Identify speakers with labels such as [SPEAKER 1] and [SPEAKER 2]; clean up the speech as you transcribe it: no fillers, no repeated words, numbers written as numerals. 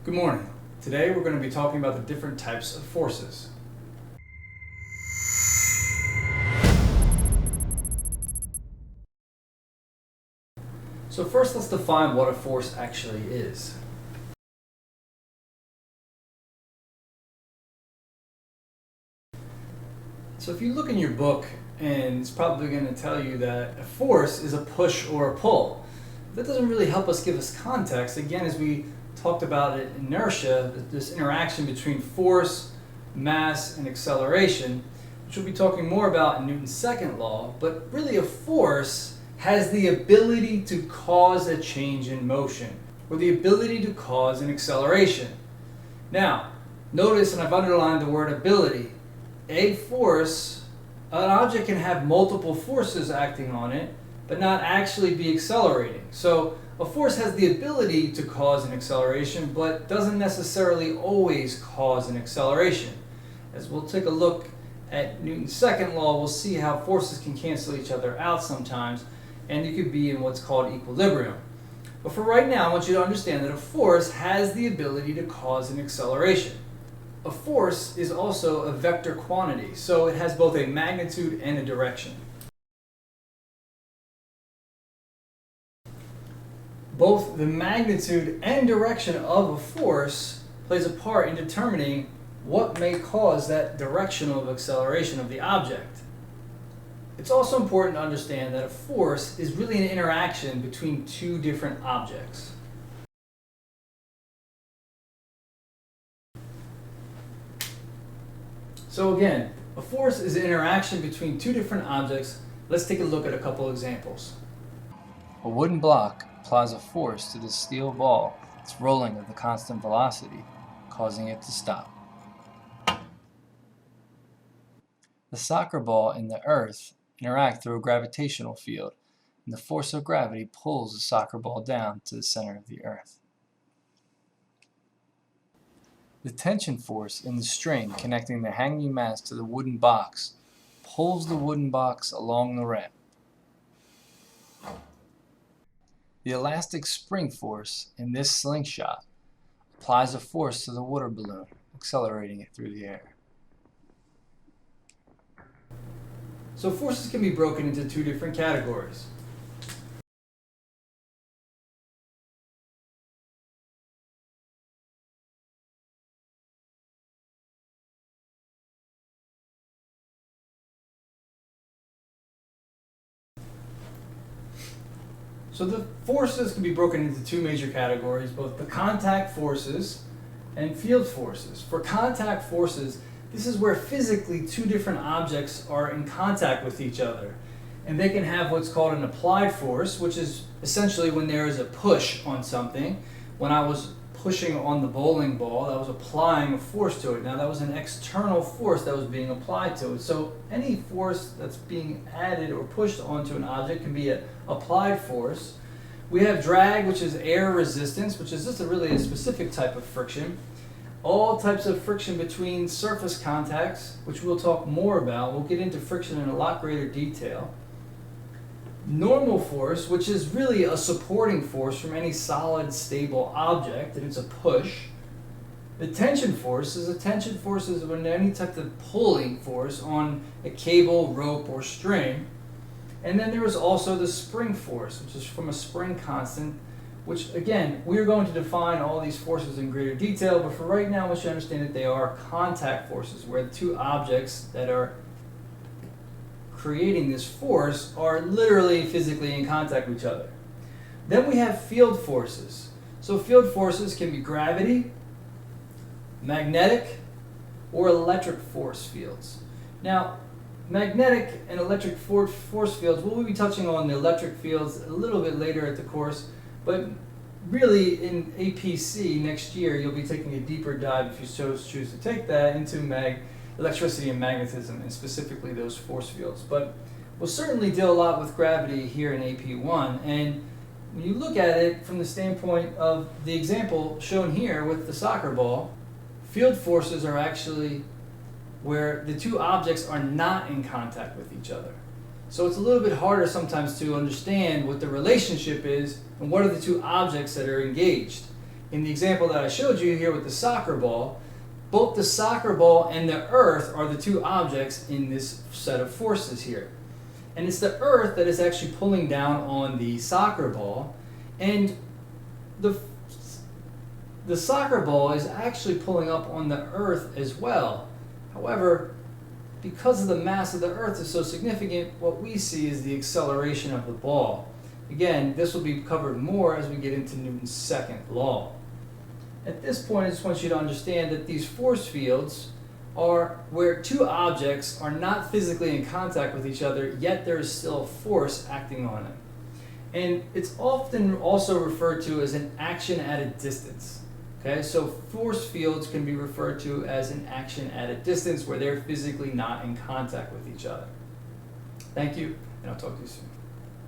[SPEAKER 1] Good morning. Today we're going to be talking about the different types of forces. So first let's define what a force actually is. So if you look in your book, and it's probably going to tell you that a force is a push or a pull. That doesn't really help us give us context. Again, as we talked about it, inertia, this interaction between force, mass, and acceleration, which we'll be talking more about in Newton's second law, but really a force has the ability to cause a change in motion, or the ability to cause an acceleration. Now, notice, and I've underlined the word ability, an object can have multiple forces acting on it, but not actually be accelerating. So a force has the ability to cause an acceleration, but doesn't necessarily always cause an acceleration. As we'll take a look at Newton's second law, we'll see how forces can cancel each other out sometimes, and you could be in what's called equilibrium. But for right now, I want you to understand that a force has the ability to cause an acceleration. A force is also a vector quantity, so it has both a magnitude and a direction. Both the magnitude and direction of a force plays a part in determining what may cause that directional acceleration of the object. It's also important to understand that a force is really an interaction between two different objects. So again, a force is an interaction between two different objects. Let's take a look at a couple examples. A wooden block applies a force to the steel ball that's rolling at a constant velocity, causing it to stop. The soccer ball and the earth interact through a gravitational field, and the force of gravity pulls the soccer ball down to the center of the earth. The tension force in the string connecting the hanging mass to the wooden box pulls the wooden box along the ramp. The elastic spring force in this slingshot applies a force to the water balloon, accelerating it through the air. So forces can be broken into two different categories. So the forces can be broken into two major categories, both the contact forces and field forces. For contact forces, this is where physically two different objects are in contact with each other. And they can have what's called an applied force, which is essentially when there is a push on something. When I was pushing on the bowling ball, I was applying a force to it. Now that was an external force that was being applied to it. So any force that's being added or pushed onto an object can be an applied force. We have drag, which is air resistance, which is just really a specific type of friction. All types of friction between surface contacts, which we'll talk more about. We'll get into friction in a lot greater detail. Normal force, which is really a supporting force from any solid, stable object, and it's a push. The tension force is when any type of pulling force on a cable, rope, or string. And then there is also the spring force, which is from a spring constant, which again, we're going to define all these forces in greater detail, but for right now, I want you to understand that they are contact forces, where the two objects that are creating this force are literally physically in contact with each other. Then we have field forces. So field forces can be gravity, magnetic, or electric force fields. Now, magnetic and electric force fields, we'll be touching on the electric fields a little bit later at the course, but really in APC next year, you'll be taking a deeper dive, if you choose to take that, into electricity and magnetism, and specifically those force fields. But we'll certainly deal a lot with gravity here in AP1, and when you look at it from the standpoint of the example shown here with the soccer ball, field forces are actually where the two objects are not in contact with each other. So it's a little bit harder sometimes to understand what the relationship is and what are the two objects that are engaged. in the example that I showed you here with the soccer ball, both the soccer ball and the earth are the two objects in this set of forces here. And it's the earth that is actually pulling down on the soccer ball, and the soccer ball is actually pulling up on the earth as well. However, because of the mass of the earth is so significant, what we see is the acceleration of the ball. Again, this will be covered more as we get into Newton's second law. At this point, I just want you to understand that these force fields are where two objects are not physically in contact with each other, yet there is still a force acting on them. And it's often also referred to as an action at a distance. Okay, so force fields can be referred to as an action at a distance where they're physically not in contact with each other. Thank you, and I'll talk to you soon.